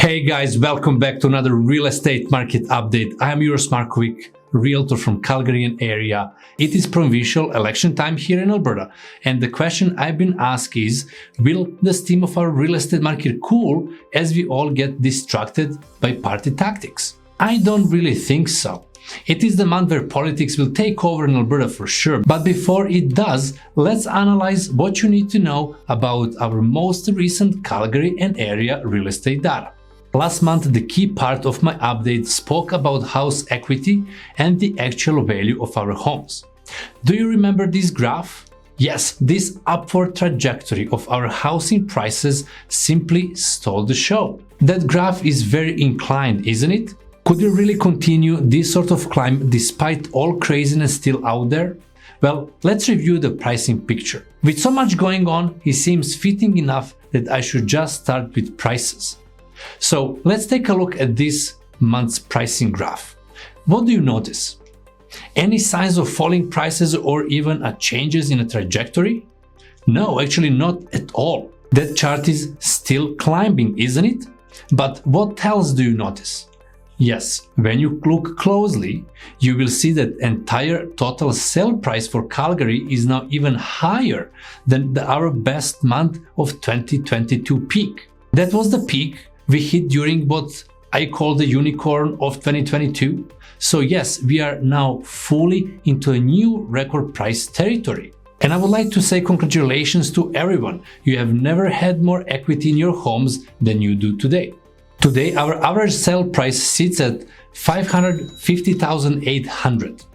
Hey guys, welcome back to another real estate market update. I am Uros Markovic, Realtor from Calgary and area. It is provincial election time here in Alberta, and the question I've been asked is, will the steam of our real estate market cool as we all get distracted by party tactics? I don't really think so. It is the month where politics will take over in Alberta for sure, but before it does, let's analyze what you need to know about our most recent Calgary and area real estate data. Last month, the key part of my update spoke about house equity and the actual value of our homes. Do you remember this graph? Yes, this upward trajectory of our housing prices simply stole the show. That graph is very inclined, isn't it? Could you really continue this sort of climb despite all craziness still out there? Well, let's review the pricing picture. With so much going on, it seems fitting enough that I should just start with prices. So let's take a look at this month's pricing graph. What do you notice? Any signs of falling prices or even changes in a trajectory? No, actually not at all. That chart is still climbing, isn't it? But what else do you notice? Yes, when you look closely, you will see that entire total sale price for Calgary is now even higher than our best month of 2022 peak. That was the peak we hit during what I call the unicorn of 2022. So yes, we are now fully into a new record price territory. And I would like to say congratulations to everyone. You have never had more equity in your homes than you do today. Today, our average sale price sits at $550,800.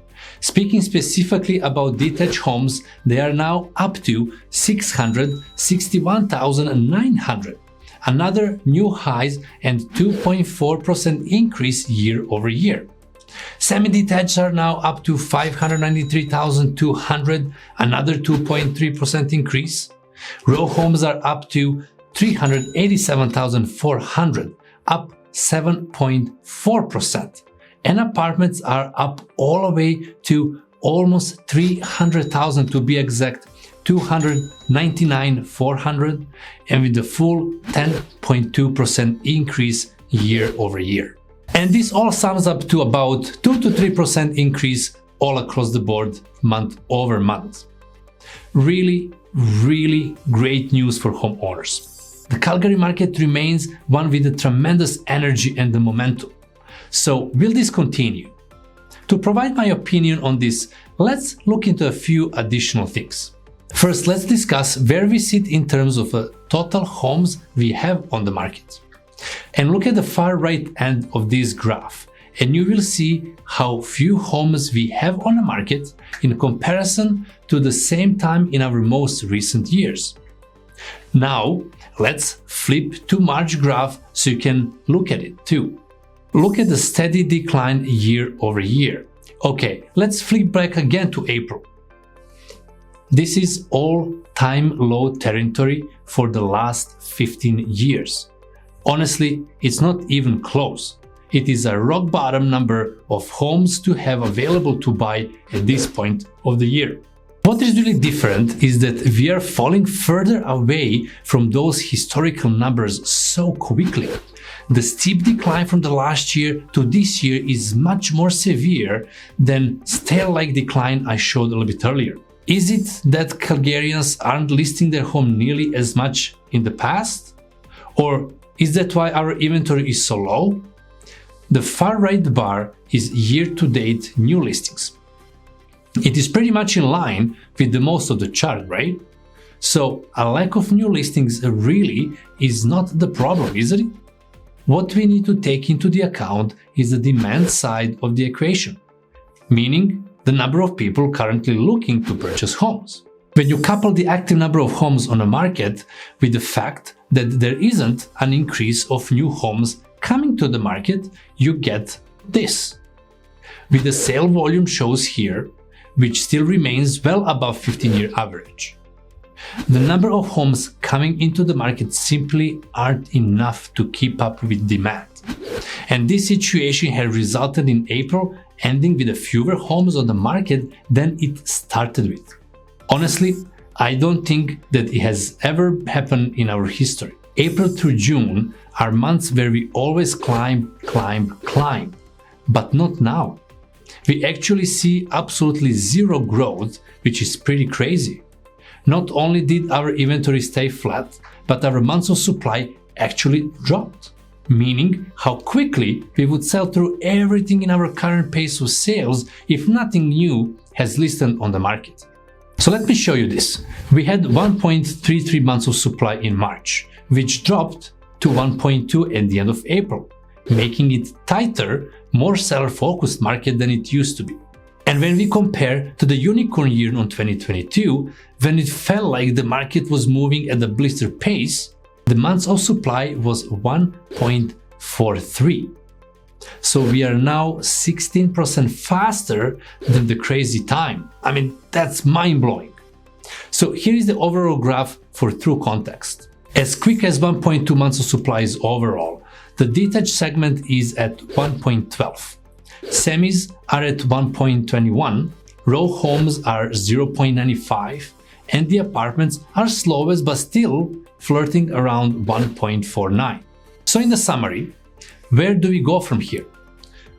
Speaking specifically about detached homes, they are now up to $661,900. Another new highs and 2.4% increase year over year. Semi-detached are now up to $593,200, another 2.3% increase. Row homes are up to $387,400, up 7.4%. And apartments are up all the way to almost $300,000, to be exact, $299,400, and with the full 10.2% increase year over year. And this all sums up to about 2 to 3% increase all across the board month over month. Really, really great news for homeowners. The Calgary market remains one with a tremendous energy and the momentum. So will this continue? To provide my opinion on this, let's look into a few additional things. First, let's discuss where we sit in terms of the total homes we have on the market. And look at the far right end of this graph, and you will see how few homes we have on the market in comparison to the same time in our most recent years. Now, let's flip to March graph so you can look at it too. Look at the steady decline year over year. Okay, let's flip back again to April. This is all-time low territory for the last 15 years. Honestly, it's not even close. It is a rock bottom number of homes to have available to buy at this point of the year. What is really different is that we are falling further away from those historical numbers so quickly. The steep decline from the last year to this year is much more severe than stale-like decline I showed a little bit earlier. Is it that Calgarians aren't listing their home nearly as much in the past? Or is that why our inventory is so low? The far right bar is year-to-date new listings. It is pretty much in line with the most of the chart, right? So a lack of new listings really is not the problem, is it? What we need to take into the account is the demand side of the equation, meaning the number of people currently looking to purchase homes. When you couple the active number of homes on the market with the fact that there isn't an increase of new homes coming to the market, you get this. With the sale volume shows here, which still remains well above 15-year average. The number of homes coming into the market simply aren't enough to keep up with demand. And this situation has resulted in April ending with fewer homes on the market than it started with. Honestly, I don't think that it has ever happened in our history. April through June are months where we always climb, but not now. We actually see absolutely zero growth, which is pretty crazy. Not only did our inventory stay flat, but our months of supply actually dropped, meaning how quickly we would sell through everything in our current pace of sales if nothing new has listed on the market. So let me show you this. We had 1.33 months of supply in March, which dropped to 1.2 at the end of April, making it tighter, more seller-focused market than it used to be. And when we compare to the unicorn year in 2022, when it felt like the market was moving at a blister pace, the months of supply was 1.43. So we are now 16% faster than the crazy time. I mean, that's mind-blowing. So here is the overall graph for true context. As quick as 1.2 months of supply is overall, the detached segment is at 1.12. Semis are at 1.21, row homes are 0.95, and the apartments are slowest but still flirting around 1.49. So in the summary, where do we go from here?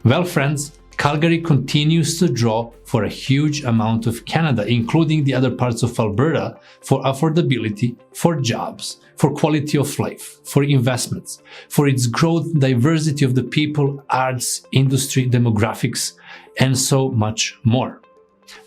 Well, friends, Calgary continues to draw for a huge amount of Canada, including the other parts of Alberta, for affordability, for jobs, for quality of life, for investments, for its growth, diversity of the people, arts, industry, demographics, and so much more.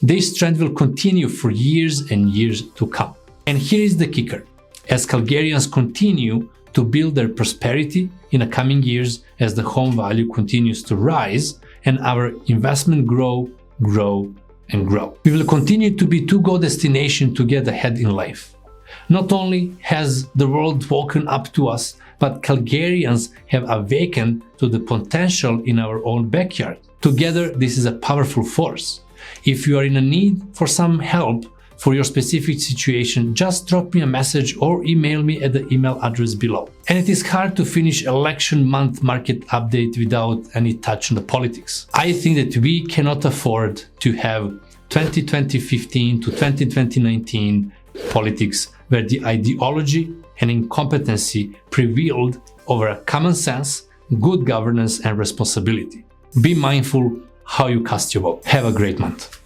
This trend will continue for years and years to come. And here is the kicker. As Calgarians continue to build their prosperity in the coming years, as the home value continues to rise and our investment grow, and grow, we will continue to be to-go destination to get ahead in life. Not only has the world woken up to us, but Calgarians have awakened to the potential in our own backyard. Together, this is a powerful force. If you are in a need for some help for your specific situation, just drop me a message or email me at the email address below. And it is hard to finish election month market update without any touch on the politics. I think that we cannot afford to have 2015 to 2019 politics where the ideology and incompetency prevailed over common sense, good governance, and responsibility. Be mindful how you cast your vote. Have a great month.